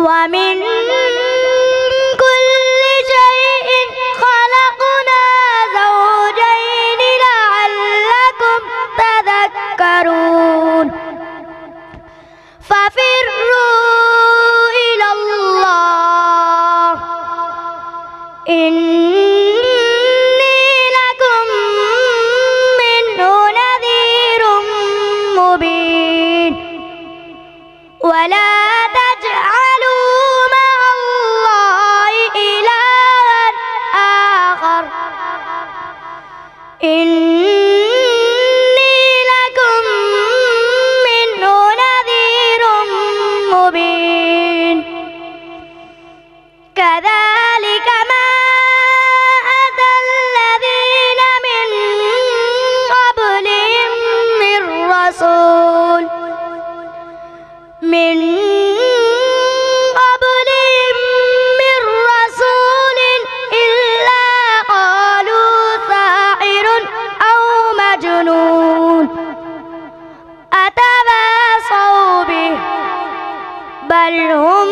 ومن كل شيء خلقنا زوجين لعلكم تذكرون ففروا إلى الله إني لكم منه نذير مبين ولا تجعلوا مع الله إلها آخر إني لكم منه نذير مبين كذلك ما أتى الذين من قبلهم من رسول إلا قالوا ساحر أو مجنون أتواصوا به بل هم